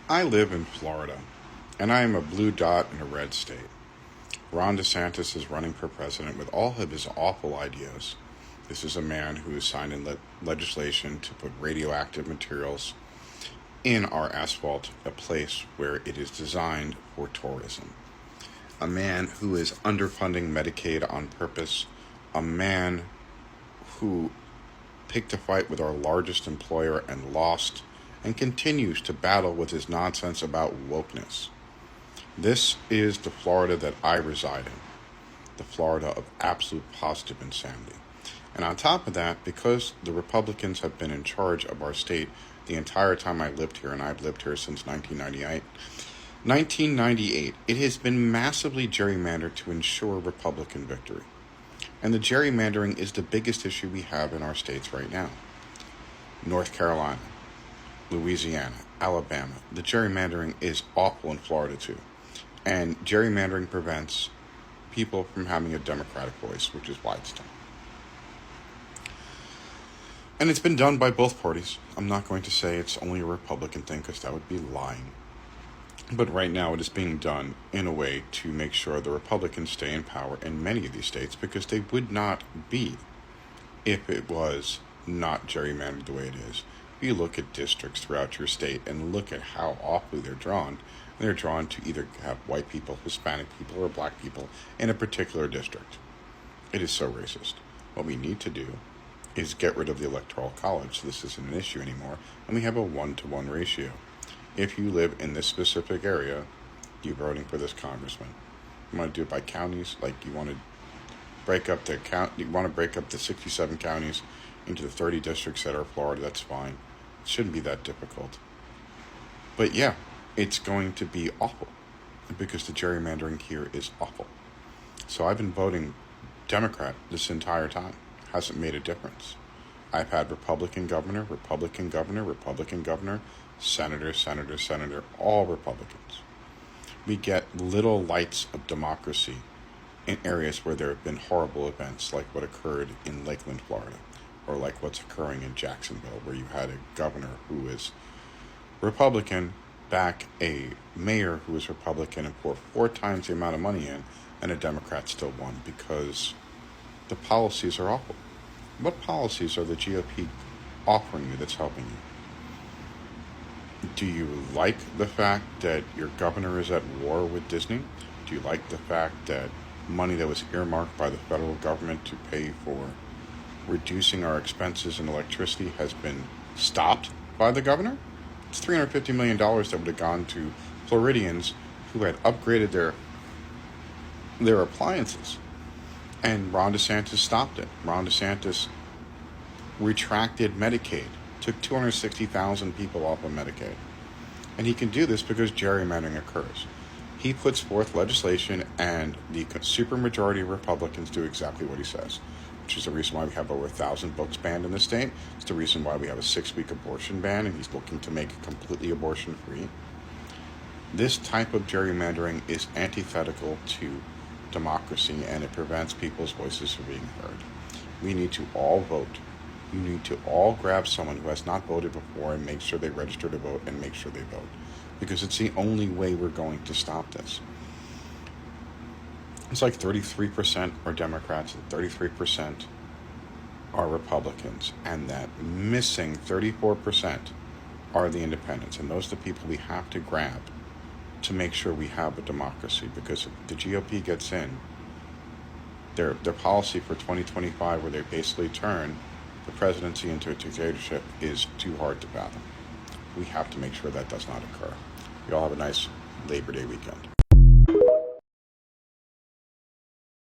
I live in Florida, and I am a blue dot in a red state. Ron DeSantis is running for president with all of his awful ideas. This is a man who has signed in legislation to put radioactive materials in our asphalt, a place where it is designed for tourism. A man who is underfunding Medicaid on purpose. A man who picked a fight with our largest employer and lost, and continues to battle with his nonsense about wokeness. This is the Florida that I reside in, the Florida of absolute positive insanity. And on top of that, because the Republicans have been in charge of our state the entire time I lived here, and I've lived here since 1998, it has been massively gerrymandered to ensure Republican victory. And the gerrymandering is the biggest issue we have in our states right now. North Carolina, Louisiana, Alabama. The gerrymandering is awful in Florida too. And gerrymandering prevents people from having a democratic voice, which is why it's done. And it's been done by both parties. I'm not going to say it's only a Republican thing because that would be lying. But right now it is being done in a way to make sure the Republicans stay in power in many of these states, because they would not be if it was not gerrymandered the way it is. You look at districts throughout your state and look at how awfully they're drawn. They're drawn to either have white people, Hispanic people, or black people in a particular district. It is so racist. What we need to do is get rid of the Electoral College so this isn't an issue anymore, and we have a 1-to-1 ratio. If you live in this specific area, you're voting for this congressman. You want to do it by counties, like you want to break up the 67 counties into the 30 districts that are Florida, that's fine. It shouldn't be that difficult. But yeah, it's going to be awful because the gerrymandering here is awful. So I've been voting Democrat this entire time. Hasn't made a difference. I've had Republican governor, senator, all Republicans. We get little lights of democracy in areas where there have been horrible events like what occurred in Lakeland, Florida, or like what's occurring in Jacksonville, where you had a governor who is Republican back a mayor who was Republican and pour 4 times the amount of money in, and a Democrat still won because the policies are awful. What policies are the GOP offering you that's helping you? Do you like the fact that your governor is at war with Disney? Do you like the fact that money that was earmarked by the federal government to pay for reducing our expenses in electricity has been stopped by the governor? It's $350 million that would have gone to Floridians who had upgraded their appliances. And Ron DeSantis stopped it. Ron DeSantis retracted Medicaid, took 260,000 people off of Medicaid. And he can do this because gerrymandering occurs. He puts forth legislation, and the supermajority of Republicans do exactly what he says, which is the reason why we have over 1,000 books banned in the state. It's the reason why we have a 6-week abortion ban, and he's looking to make it completely abortion-free. This type of gerrymandering is antithetical to democracy, and it prevents people's voices from being heard. We need to all vote. You need to all grab someone who has not voted before and make sure they register to vote and make sure they vote, because it's the only way we're going to stop this. It's like 33% are Democrats and 33% are Republicans, and that missing 34% are the independents, and those are the people we have to grab to make sure we have a democracy, because if the GOP gets in, their policy for 2025, where they basically turn the presidency into a dictatorship, is too hard to fathom. We have to make sure that does not occur. You all have a nice Labor Day weekend.